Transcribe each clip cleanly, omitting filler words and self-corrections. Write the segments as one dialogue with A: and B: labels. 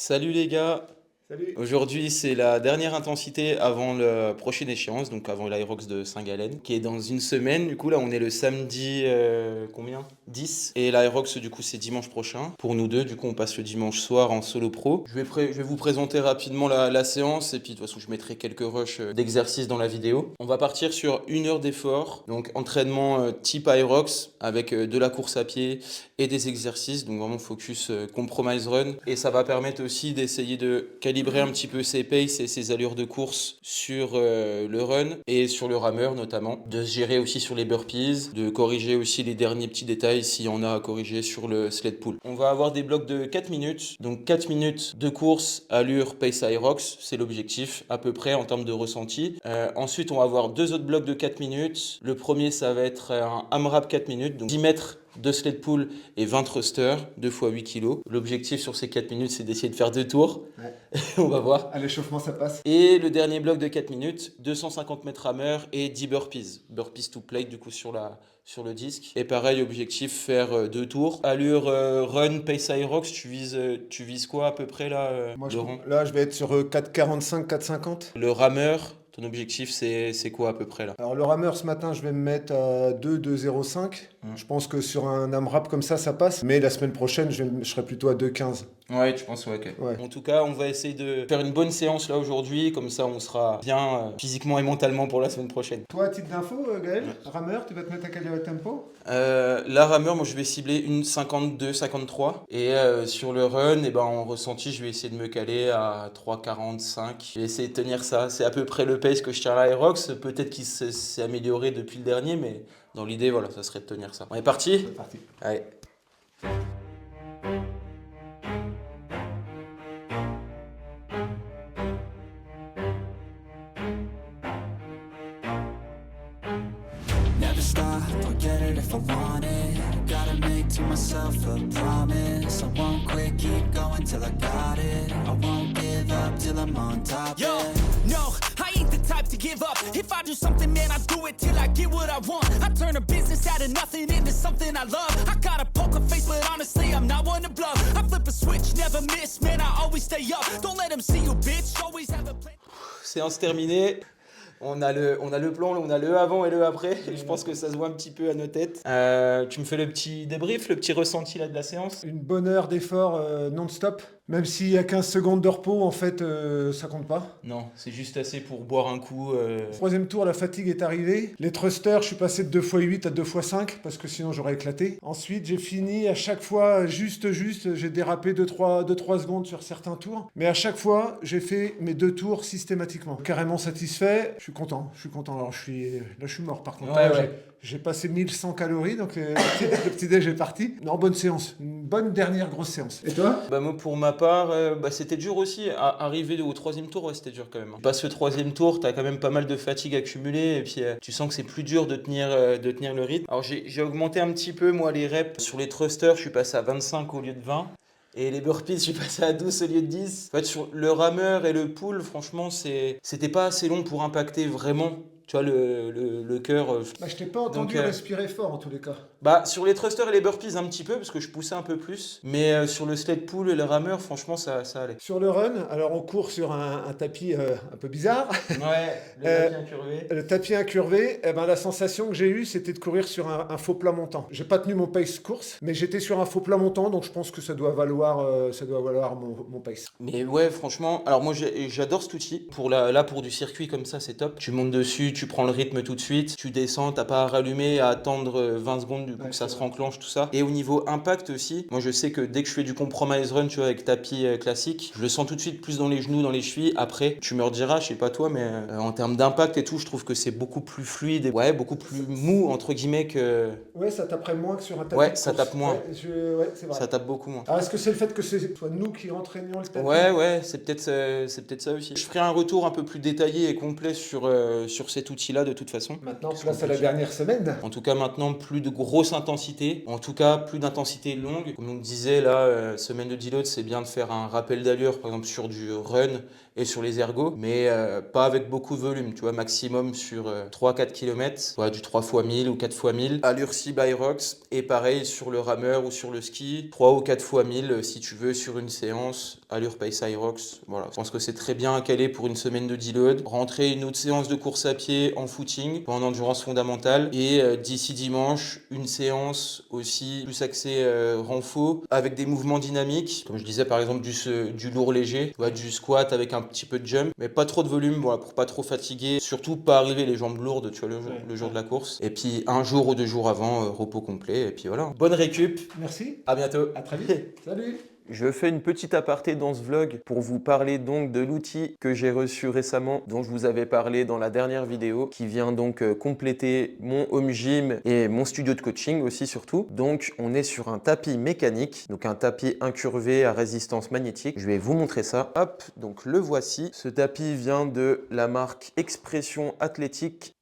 A: Salut les gars,
B: Salut.
A: aujourd'hui c'est la dernière intensité avant la prochaine échéance, donc avant l'Aerox de Saint-Gallen, qui est dans une semaine. Du coup là on est le samedi combien? 10. Et l'Aerox du coup c'est dimanche prochain. Pour nous deux, du coup on passe le dimanche soir en solo pro. Je vais vous présenter rapidement la séance et puis de toute façon je mettrai quelques rushs d'exercices dans la vidéo. On va partir sur 1 heure d'effort, donc entraînement type Aerox avec de la course à pied et des exercices, donc vraiment focus compromise run. Et ça va permettre aussi d'essayer de calibrer un petit peu ses paces et ses allures de course sur le run et sur le rameur notamment. De se gérer aussi sur les burpees, de corriger aussi les derniers petits détails s'il y en a à corriger sur le sled pull. On va avoir des blocs de 4 minutes, donc 4 minutes de course, allure, pace Aerox, c'est l'objectif à peu près en termes de ressenti. Ensuite on va avoir deux autres blocs de 4 minutes. Le premier ça va être un AMRAP 4 minutes, donc 10 mètres de sled pull et 20 thrusters, 2 fois 8 kg. L'objectif sur ces 4 minutes, c'est d'essayer de faire 2 tours.
B: Ouais.
A: On va voir.
B: À l'échauffement, ça passe.
A: Et le dernier bloc de 4 minutes, 250 mètres rameur et 10 burpees. Burpees to plate, du coup, sur le disque. Et pareil, objectif, faire 2 tours. Allure run, pace Aerox, tu vises quoi à peu près là, Laurent?
B: Là, je vais être sur 4,45, 4,50.
A: Le rameur, ton objectif, c'est quoi à peu près là?
B: Alors, le rameur, ce matin, je vais me mettre à 2, 2,05. Je pense que sur un AMRAP comme ça passe. Mais la semaine prochaine, je serai plutôt à 2,15.
A: Ouais, tu penses, ouais, ok.
B: Ouais.
A: En tout cas, on va essayer de faire une bonne séance là aujourd'hui, comme ça on sera bien physiquement et mentalement pour la semaine prochaine.
B: Toi, à titre d'info, Gaël, rameur, tu vas te mettre à quel tempo?
A: La rameur, moi je vais cibler une 52, 53. Et sur le run, et ben, en ressenti, je vais essayer de me caler à 3,45. Je vais essayer de tenir ça. C'est à peu près le pace que je tiens à l'Aerox. Peut-être qu'il s'est amélioré depuis le dernier, mais dans l'idée, voilà, ça serait de tenir ça. On est parti?
B: C'est parti.
A: Allez.
C: Never stop, I'll get it if I want it. Gotta make to myself a promise. I won't quit, keep going till I got it. I won't give up till I'm on top.
D: Yo,
C: yeah.
D: no, I ain't the type to give up. If I do something, man, I do it till I get what I want. I turn a business out of nothing into something I love. I got a poker face, but honestly, I'm not one to bluff. I flip a switch, never miss, man, I always stay up. Don't let them see you, bitch, always have a plan.
A: Séance terminée. On a le plan, on a le avant et le après. Je pense que ça se voit un petit peu à nos têtes. Tu me fais le petit débrief, le petit ressenti là de la séance?
B: Une bonne heure d'effort non-stop. Même s'il y a 15 secondes de repos, en fait, ça compte pas.
A: Non, c'est juste assez pour boire un coup.
B: Troisième tour, la fatigue est arrivée. Les thrusters, je suis passé de 2x8 à 2x5 parce que sinon j'aurais éclaté. Ensuite, j'ai fini à chaque fois juste. J'ai dérapé 2-3 secondes sur certains tours. Mais à chaque fois, j'ai fait mes 2 tours systématiquement. Carrément satisfait. Je suis content. Alors, je suis mort par contre.
A: Ouais,
B: Là,
A: ouais.
B: J'ai passé 1100 calories, donc le petit déj est parti. Non, bonne séance. Une bonne dernière grosse séance. Et toi?
A: Bah moi pour ma part, c'était dur aussi. Arriver au troisième tour, ouais, c'était dur quand même. Passe le troisième tour, t'as quand même pas mal de fatigue accumulée et puis tu sens que c'est plus dur de tenir le rythme. Alors j'ai augmenté un petit peu moi les reps. Sur les thrusters, je suis passé à 25 au lieu de 20. Et les burpees, je suis passé à 12 au lieu de 10. En fait, sur le rameur et le pull, franchement, c'était pas assez long pour impacter vraiment, tu vois, le cœur.
B: Bah, je t'ai pas entendu
A: Donc,
B: respirer fort en tous les cas.
A: Bah, sur les thrusters et les burpees, un petit peu, parce que je poussais un peu plus. Mais sur le sled pull et le rameur, franchement, ça allait.
B: Sur le run, alors on court sur un tapis un peu bizarre.
A: Ouais, le tapis incurvé.
B: Le tapis incurvé, eh ben, la sensation que j'ai eue, c'était de courir sur un faux plat montant. J'ai pas tenu mon pace course, mais j'étais sur un faux plat montant, donc je pense que ça doit valoir mon pace.
A: Mais ouais, franchement, alors moi j'adore cet outil. Pour du circuit comme ça, c'est top. Tu montes dessus, tu prends le rythme tout de suite, tu descends, t'as pas à rallumer, à attendre 20 secondes du coup
B: Ouais,
A: que ça
B: c'est
A: se
B: vrai.
A: renclenche, tout ça. Et au niveau impact aussi, moi je sais que dès que je fais du compromise run, tu vois, avec tapis classique, je le sens tout de suite plus dans les genoux, dans les chevilles. Après, tu me rediras, je sais pas toi, mais en termes d'impact et tout, je trouve que c'est beaucoup plus fluide, et, ouais, beaucoup plus mou, entre guillemets, que...
B: Ouais, ça taperait moins que sur un tapis.
A: Ouais,
B: de
A: ça
B: course.
A: tape moins.
B: Ouais, c'est vrai.
A: Ça tape beaucoup moins.
B: Alors est-ce que c'est le fait que ce soit nous qui entraînions le tapis?
A: Ouais, c'est peut-être ça aussi. Je ferai un retour un peu plus détaillé et complet sur cet outil-là de toute façon.
B: Maintenant, place à la dernière semaine.
A: En tout cas, maintenant, plus de grosse intensité. En tout cas, plus d'intensité longue. Comme on me disait, là, semaine de deload, c'est bien de faire un rappel d'allure, par exemple, sur du run et sur les ergos, mais pas avec beaucoup de volume, tu vois, maximum sur 3-4 km, soit du 3 fois 1000 ou 4 fois 1000. Allure C by Rocks, et pareil sur le rameur ou sur le ski, 3 ou 4 fois 1000 si tu veux sur une séance allure pace Aerox. Voilà, je pense que c'est très bien calé pour une semaine de deload. Rentrer une autre séance de course à pied en footing, en endurance fondamentale. Et d'ici dimanche, une séance aussi plus axée renfo, avec des mouvements dynamiques. Comme je disais, par exemple, du lourd léger, du squat avec un petit peu de jump, mais pas trop de volume, voilà, pour pas trop fatiguer. Surtout pas arriver les jambes lourdes, tu vois, le jour de la course. Et puis un jour ou 2 jours avant, repos complet. Et puis voilà. Bonne récup.
B: Merci.
A: À bientôt.
B: À très vite. Salut.
E: Je fais une petite aparté dans ce vlog pour vous parler donc de l'outil que j'ai reçu récemment, dont je vous avais parlé dans la dernière vidéo, qui vient donc compléter mon home gym et mon studio de coaching aussi surtout. Donc on est sur un tapis mécanique, donc un tapis incurvé à résistance magnétique. Je vais vous montrer ça. Hop, donc le voici. Ce tapis vient de la marque Expression Athlétique.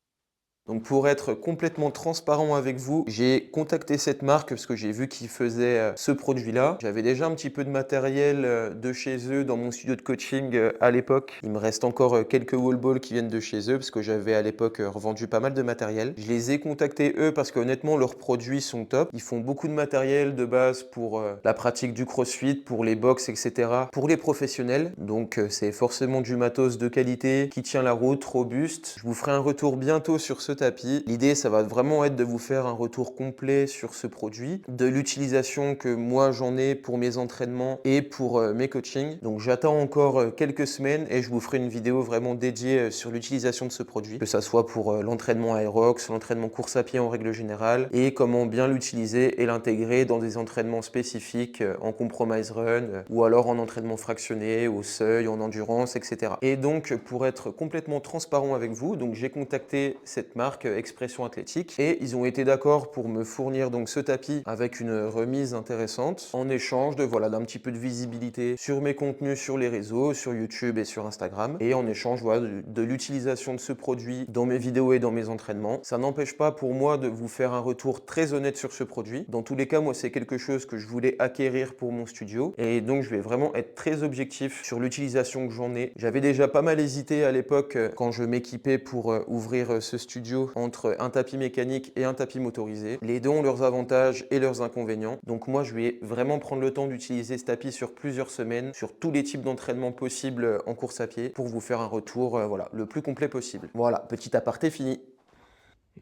E: Donc pour être complètement transparent avec vous, j'ai contacté cette marque parce que j'ai vu qu'ils faisaient ce produit-là. J'avais déjà un petit peu de matériel de chez eux dans mon studio de coaching à l'époque. Il me reste encore quelques wall balls qui viennent de chez eux parce que j'avais à l'époque revendu pas mal de matériel. Je les ai contactés eux parce qu'honnêtement leurs produits sont top. Ils font beaucoup de matériel de base pour la pratique du crossfit, pour les box, etc. Pour les professionnels. Donc c'est forcément du matos de qualité qui tient la route, robuste. Je vous ferai un retour bientôt sur ce tapis. L'idée, ça va vraiment être de vous faire un retour complet sur ce produit, de l'utilisation que moi j'en ai pour mes entraînements et pour mes coachings. Donc j'attends encore quelques semaines et je vous ferai une vidéo vraiment dédiée sur l'utilisation de ce produit, que ça soit pour l'entraînement Aerox, l'entraînement course à pied en règle générale et comment bien l'utiliser et l'intégrer dans des entraînements spécifiques en compromise run ou alors en entraînement fractionné, au seuil, en endurance, etc. Et donc pour être complètement transparent avec vous, donc j'ai contacté cette marque Expression Athlétique et ils ont été d'accord pour me fournir donc ce tapis avec une remise intéressante en échange de d'un petit peu de visibilité sur mes contenus sur les réseaux, sur YouTube et sur Instagram et en échange de l'utilisation de ce produit dans mes vidéos et dans mes entraînements. Ça n'empêche pas pour moi de vous faire un retour très honnête sur ce produit. Dans tous les cas, moi c'est quelque chose que je voulais acquérir pour mon studio et donc je vais vraiment être très objectif sur l'utilisation que j'en ai. J'avais déjà pas mal hésité à l'époque quand je m'équipais pour ouvrir ce studio entre un tapis mécanique et un tapis motorisé. Les deux ont leurs avantages et leurs inconvénients. Donc moi, je vais vraiment prendre le temps d'utiliser ce tapis sur plusieurs semaines, sur tous les types d'entraînement possibles en course à pied pour vous faire un retour le plus complet possible. Voilà, petit aparté fini.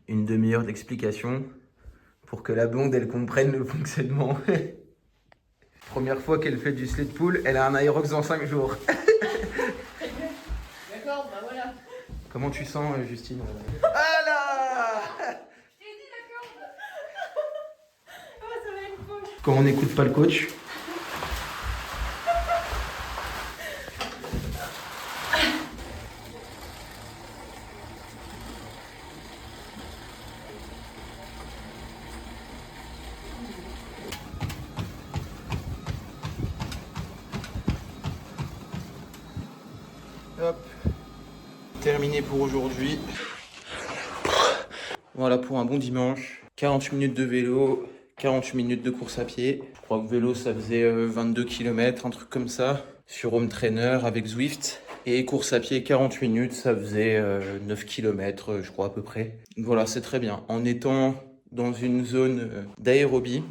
A: Une demi-heure d'explication pour que la blonde, elle comprenne le fonctionnement. Première fois qu'elle fait du sled pull, elle a un Aerox dans 5 jours.
F: D'accord, bah voilà.
A: Comment tu sens, Justine?
F: Je t'ai dit d'accord. Oh, ça va être cool.
A: Quand on n'écoute pas le coach. Hop. Terminé pour aujourd'hui. Voilà pour un bon dimanche. 48 minutes de vélo, 48 minutes de course à pied. Je crois que vélo, ça faisait 22 km, un truc comme ça, sur home trainer avec Zwift. Et course à pied, 40 minutes, ça faisait 9 km, je crois à peu près. Voilà, c'est très bien. En étant dans une zone d'aérobie,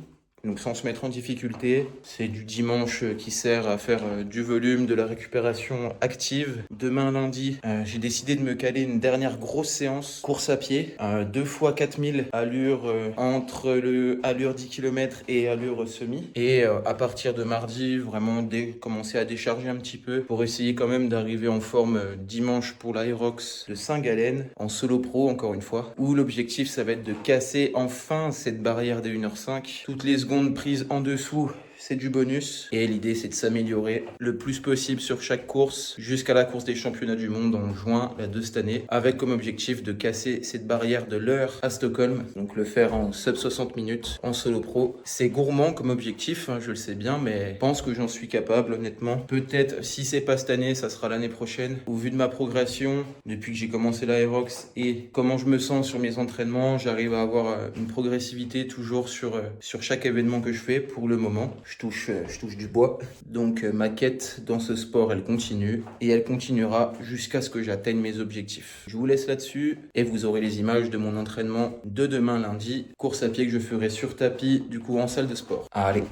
A: donc sans se mettre en difficulté, c'est du dimanche qui sert à faire du volume, de la récupération active. Demain lundi, j'ai décidé de me caler une dernière grosse séance course à pied, 2 fois 4000 allure entre le allure 10 km et allure semi. Et à partir de mardi, vraiment commencer à décharger un petit peu pour essayer quand même d'arriver en forme dimanche pour l'Aerox de Saint-Gallen en solo pro encore une fois, où l'objectif ça va être de casser enfin cette barrière des 1h05. Toutes les secondes prise en dessous, c'est du bonus. Et l'idée, c'est de s'améliorer le plus possible sur chaque course jusqu'à la course des championnats du monde en juin de cette année, avec comme objectif de casser cette barrière de l'heure à Stockholm. Donc le faire en sub 60 minutes en solo pro. C'est gourmand comme objectif, je le sais bien, mais je pense que j'en suis capable, honnêtement. Peut-être, si c'est pas cette année, ça sera l'année prochaine. Au vu de ma progression, depuis que j'ai commencé l'Aerox et comment je me sens sur mes entraînements, j'arrive à avoir une progressivité toujours sur chaque événement que je fais pour le moment. Je touche du bois. Donc ma quête dans ce sport, elle continue et elle continuera jusqu'à ce que j'atteigne mes objectifs. Je vous laisse là-dessus et vous aurez les images de mon entraînement de demain lundi. Course à pied que je ferai sur tapis, du coup en salle de sport. Allez.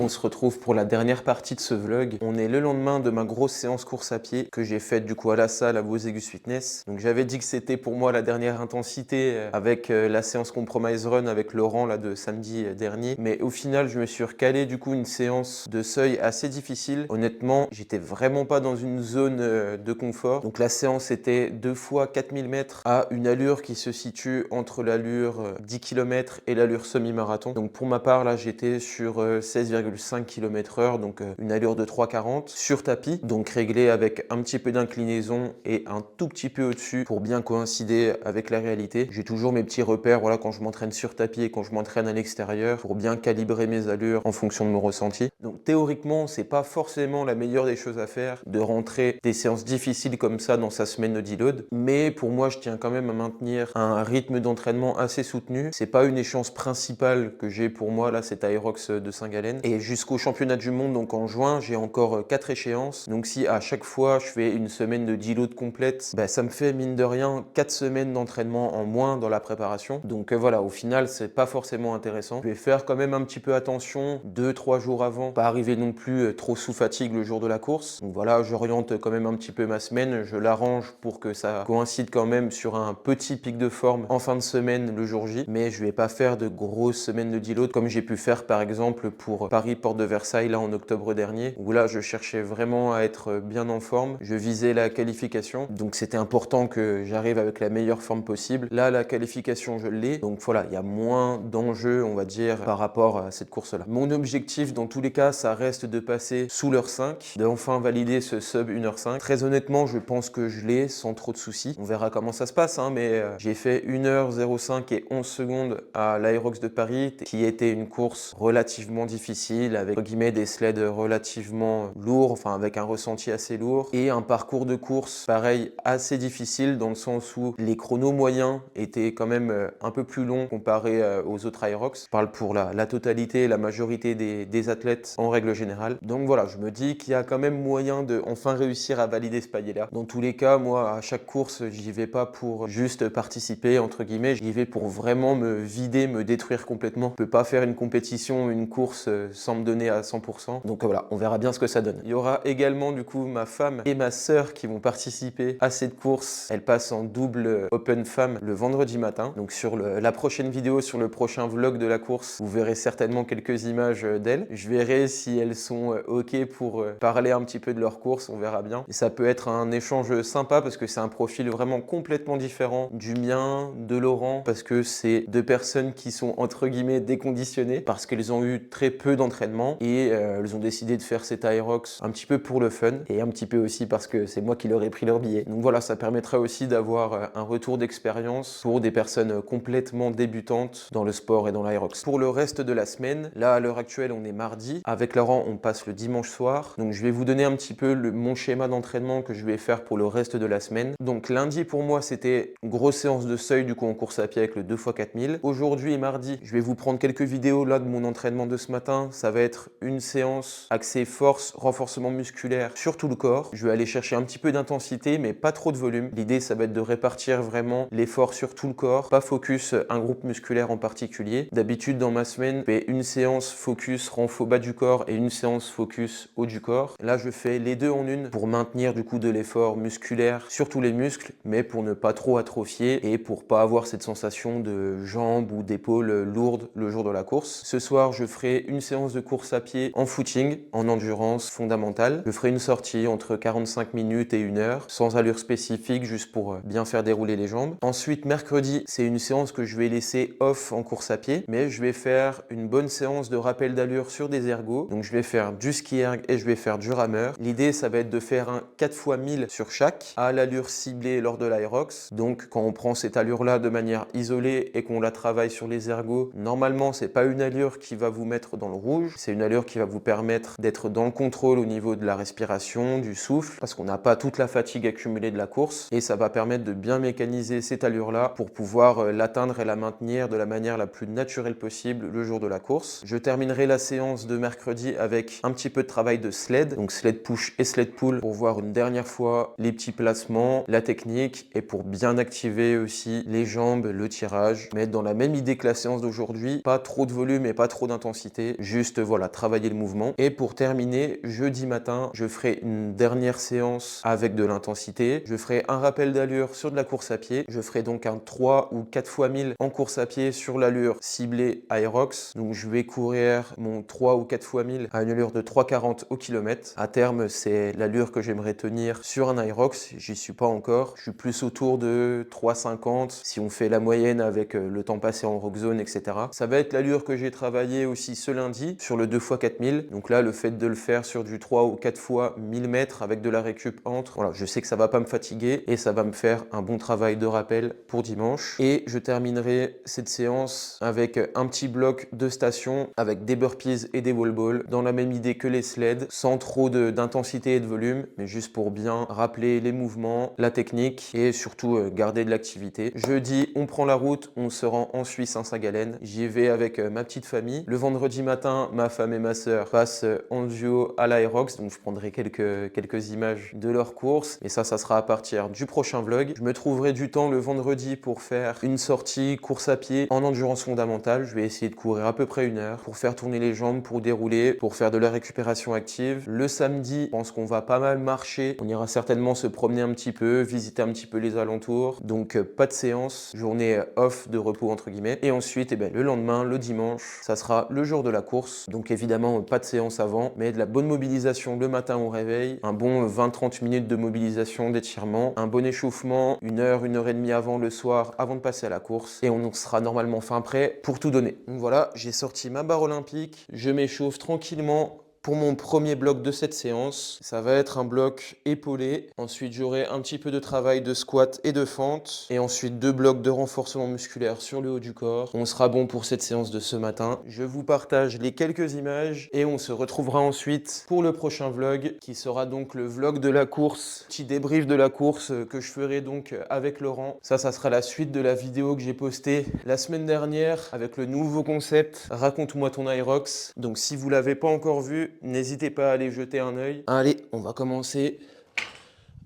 E: on se retrouve pour la dernière partie de ce vlog. On est le lendemain de ma grosse séance course à pied que j'ai faite du coup à la salle à Vosgus Fitness. Donc j'avais dit que c'était pour moi la dernière intensité avec la séance Compromise Run avec Laurent là de samedi dernier. Mais au final, je me suis recalé du coup une séance de seuil assez difficile. Honnêtement, j'étais vraiment pas dans une zone de confort. Donc la séance était 2 fois 4000 mètres à une allure qui se situe entre l'allure 10 km et l'allure semi-marathon. Donc pour ma part, là, j'étais sur 16,5 km/h, donc une allure de 3,40 sur tapis, donc réglé avec un petit peu d'inclinaison et un tout petit peu au-dessus pour bien coïncider avec la réalité. J'ai toujours mes petits repères, voilà, quand je m'entraîne sur tapis et quand je m'entraîne à l'extérieur pour bien calibrer mes allures en fonction de mon ressenti. Donc théoriquement, c'est pas forcément la meilleure des choses à faire de rentrer des séances difficiles comme ça dans sa semaine de deload, mais pour moi, je tiens quand même à maintenir un rythme d'entraînement assez soutenu. C'est pas une échéance principale que j'ai pour moi, là, c'est Aerox de Saint-Gallen. Et jusqu'au championnat du monde, donc en juin, j'ai encore 4 échéances. Donc si à chaque fois, je fais une semaine de deload complète, bah, ça me fait mine de rien 4 semaines d'entraînement en moins dans la préparation. Donc voilà, au final, c'est pas forcément intéressant. Je vais faire quand même un petit peu attention 2-3 jours avant, pas arriver non plus trop sous fatigue le jour de la course. Donc voilà, j'oriente quand même un petit peu ma semaine, je l'arrange pour que ça coïncide quand même sur un petit pic de forme en fin de semaine le jour J, mais je vais pas faire de grosses semaines de deload comme j'ai pu faire par exemple pour Paris Porte de Versailles là en octobre dernier, où là je cherchais vraiment à être bien en forme, je visais la qualification, donc c'était important que j'arrive avec la meilleure forme possible. Là la qualification je l'ai, donc voilà, il y a moins d'enjeux on va dire par rapport à cette course là. Mon objectif dans tous les cas ça reste de passer sous l'heure 5, d'enfin valider ce sub 1h05. Très honnêtement je pense que je l'ai sans trop de soucis, on verra comment ça se passe hein, mais j'ai fait 1h05 et 11 secondes à l'Aerox de Paris qui était une course relativement difficile avec entre guillemets des sleds relativement lourds, enfin avec un ressenti assez lourd et un parcours de course pareil assez difficile dans le sens où les chronos moyens étaient quand même un peu plus longs comparé aux autres Aerox. Je parle pour la totalité, la majorité des athlètes en règle générale. Donc voilà, je me dis qu'il y a quand même moyen de enfin réussir à valider ce palier-là. Dans tous les cas, moi à chaque course, j'y vais pas pour juste participer entre guillemets, j'y vais pour vraiment me vider, me détruire complètement. Je peux pas faire une compétition, une course sans me donner à 100%. Donc voilà, on verra bien ce que ça donne. Il y aura également du coup ma femme et ma sœur qui vont participer à cette course. Elles passent en double open femme le vendredi matin. Donc sur la prochaine vidéo, sur le prochain vlog de la course, vous verrez certainement quelques images d'elles. Je verrai si elles sont ok pour parler un petit peu de leur course, on verra bien. Et ça peut être un échange sympa parce que c'est un profil vraiment complètement différent du mien, de Laurent, parce que c'est deux personnes qui sont entre guillemets déconditionnées parce qu'elles ont eu très peu d'entraînement et elles ont décidé de faire cet Aerox un petit peu pour le fun et un petit peu aussi parce que c'est moi qui leur ai pris leur billet. Donc voilà, ça permettra aussi d'avoir un retour d'expérience pour des personnes complètement débutantes dans le sport et dans l'Aerox. Pour le reste de la semaine, là à l'heure actuelle on est mardi, avec Laurent on passe le dimanche soir, donc je vais vous donner un petit peu mon schéma d'entraînement que je vais faire pour le reste de la semaine. Donc lundi pour moi c'était une grosse séance de seuil du coup en course à pied avec le 2x4000. Aujourd'hui et mardi, je vais vous prendre quelques vidéos là de mon entraînement de ce matin. Ça va être une séance axée force, renforcement musculaire sur tout le corps. Je vais aller chercher un petit peu d'intensité mais pas trop de volume. L'idée ça va être de répartir vraiment l'effort sur tout le corps, pas focus un groupe musculaire en particulier. D'habitude dans ma semaine, je fais une séance focus renfo bas du corps et une séance focus haut du corps. Là je fais les deux en une pour maintenir du coup de l'effort musculaire sur tous les muscles mais pour ne pas trop atrophier et pour pas avoir cette sensation de jambes ou d'épaules lourdes le jour de la course. Ce soir, je ferai une séance de course à pied en footing, en endurance fondamentale. Je ferai une sortie entre 45 minutes et 1 heure, sans allure spécifique, juste pour bien faire dérouler les jambes. Ensuite, mercredi, c'est une séance que je vais laisser off en course à pied, mais je vais faire une bonne séance de rappel d'allure sur des ergos. Donc je vais faire du ski erg et je vais faire du rameur. L'idée, ça va être de faire un 4x1000 sur chaque, à l'allure ciblée lors de l'Aerox. Donc quand on prend cette allure-là de manière isolée et qu'on la travaille sur les ergots, normalement c'est pas une allure qui va vous mettre dans le rouge, c'est une allure qui va vous permettre d'être dans le contrôle au niveau de la respiration, du souffle, parce qu'on n'a pas toute la fatigue accumulée de la course et ça va permettre de bien mécaniser cette allure-là pour pouvoir l'atteindre et la maintenir de la manière la plus naturelle possible le jour de la course. Je terminerai la séance de mercredi avec un petit peu de travail de sled, donc sled push et sled pull pour voir une dernière fois les petits placements, la technique et pour bien activer aussi les jambes, le tirage, mais dans la même idée que la séance d'aujourd'hui, pas trop de volume et pas trop d'intensité, juste juste voilà, travailler le mouvement. Et pour terminer, jeudi matin, je ferai une dernière séance avec de l'intensité. Je ferai un rappel d'allure sur de la course à pied. Je ferai donc un 3 ou 4 fois 1000 en course à pied sur l'allure ciblée Aerox. Donc je vais courir mon 3 ou 4 fois 1000 à une allure de 3,40 au kilomètre. À terme, c'est l'allure que j'aimerais tenir sur un Aerox. J'y suis pas encore. Je suis plus autour de 3,50 si on fait la moyenne avec le temps passé en rock zone, etc. Ça va être l'allure que j'ai travaillé aussi ce lundi sur le 2 x 4000. Donc là, le fait de le faire sur du 3 ou 4 fois 1000 mètres avec de la récup entre, voilà, je sais que ça va pas me fatiguer et ça va me faire un bon travail de rappel pour dimanche. Et je terminerai cette séance avec un petit bloc de station avec des burpees et des wall balls dans la même idée que les sleds, sans trop d'intensité et de volume, mais juste pour bien rappeler les mouvements, la technique et surtout garder de l'activité. Jeudi, on prend la route, on se rend en Suisse, à Saint-Galen. J'y vais avec ma petite famille. Le vendredi matin, ma femme et ma sœur passent en duo à l'Aerox, donc je prendrai quelques images de leur course. Et ça sera à partir du prochain vlog. Je me trouverai du temps le vendredi pour faire une sortie course à pied en endurance fondamentale. Je vais essayer de courir à peu près 1 heure pour faire tourner les jambes, pour dérouler, pour faire de la récupération active. Le samedi, je pense qu'on va pas mal marcher. On ira certainement se promener un petit peu, visiter un petit peu les alentours. Donc pas de séance, journée off de repos entre guillemets. Et ensuite, le lendemain, le dimanche, ça sera le jour de la course. Donc évidemment, pas de séance avant, mais de la bonne mobilisation le matin au réveil. Un bon 20-30 minutes de mobilisation, d'étirement. Un bon échauffement, 1 heure, 1 heure et demie avant le soir, avant de passer à la course. Et on sera normalement fin prêt pour tout donner. Donc voilà, j'ai sorti ma barre olympique. Je m'échauffe tranquillement pour mon premier bloc de cette séance. Ça va être un bloc épaulé. Ensuite, j'aurai un petit peu de travail de squat et de fente. Et ensuite, 2 blocs de renforcement musculaire sur le haut du corps. On sera bon pour cette séance de ce matin. Je vous partage les quelques images et on se retrouvera ensuite pour le prochain vlog qui sera donc le vlog de la course. Petit débrief de la course que je ferai donc avec Laurent. Ça sera la suite de la vidéo que j'ai postée la semaine dernière avec le nouveau concept Raconte-moi ton Aerox. Donc si vous l'avez pas encore vu, n'hésitez pas à aller jeter un œil. Allez, on va commencer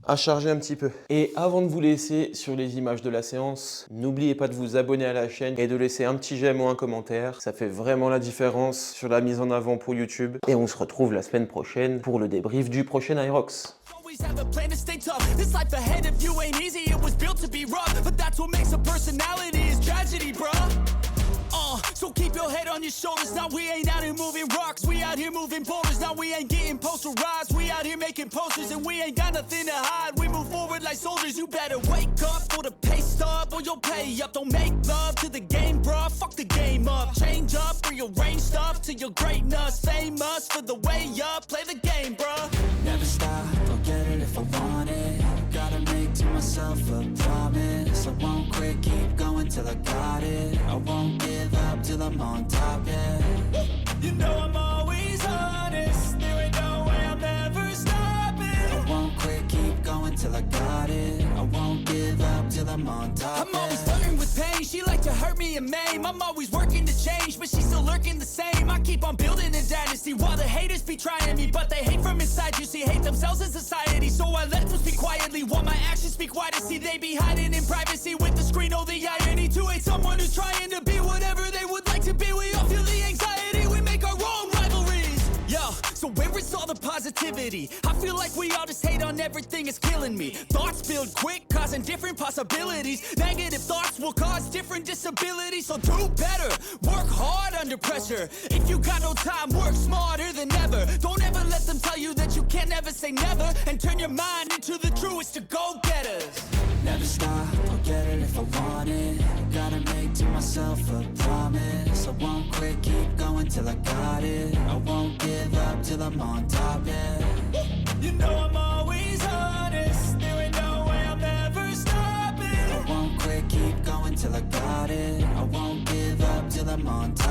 E: à charger un petit peu. Et avant de vous laisser sur les images de la séance, n'oubliez pas de vous abonner à la chaîne et de laisser un petit j'aime ou un commentaire. Ça fait vraiment la différence sur la mise en avant pour YouTube. Et on se retrouve la semaine prochaine pour le débrief du prochain Aerox.
D: Always have a plan to stay tough. This life ahead of you ain't easy, it was built to be rough. But that's what makes a personality is tragedy, bruh. So keep your head on your shoulders. Now we ain't out here moving rocks, we out here moving boulders. Now we ain't getting posterized, we out here making posters. And we ain't got nothing to hide, we move forward like soldiers. You better wake up for the pay stub or you'll pay up. Don't make love to the game, bruh, fuck the game up. Change up, rearrange stuff to your greatness. Famous for the way up, play the game, bruh.
C: Never stop, I'll get it if I want it. Gotta make to myself a promise. I won't quit, keep going till I got it. I won't give up till I'm on top, yeah.
D: You know I'm always honest, there ain't no way I'm ever stopping.
C: I won't quit, keep going till I got it. I won't give up till I'm on top,
D: I'm always flirting with pain, she like to hurt me and maim. I'm always working to change, but she's still lurking the same. I keep on building a dynasty while the haters be trying me. But they hate from inside, you see, hate themselves in society. So I let them speak quietly while my actions speak wider. See, they be hiding in privacy with the screen. Oh, the irony to hate someone who's trying to be whatever they would like to be. We all feel the anxiety, we make our own rivalries. Yo, so where is all the positivity? I feel like we all just hate on everything, it's killing me. Thoughts build quick, causing different possibilities. Negative thoughts will cause different disabilities. So do better, work hard under pressure. If you got no time, work smarter than ever. Don't ever let them tell you that you can't never say never. And turn your mind into the truest to go-getters.
C: Never stop, I'll get it if I want it. Gotta make to myself a promise. I won't quit, keep going till I got it. I won't give up till I'm on top, yeah.
D: You know I'm always honest, there ain't no way I'm ever stopping.
C: I won't quit, keep going till I got it. I won't give up till I'm on top.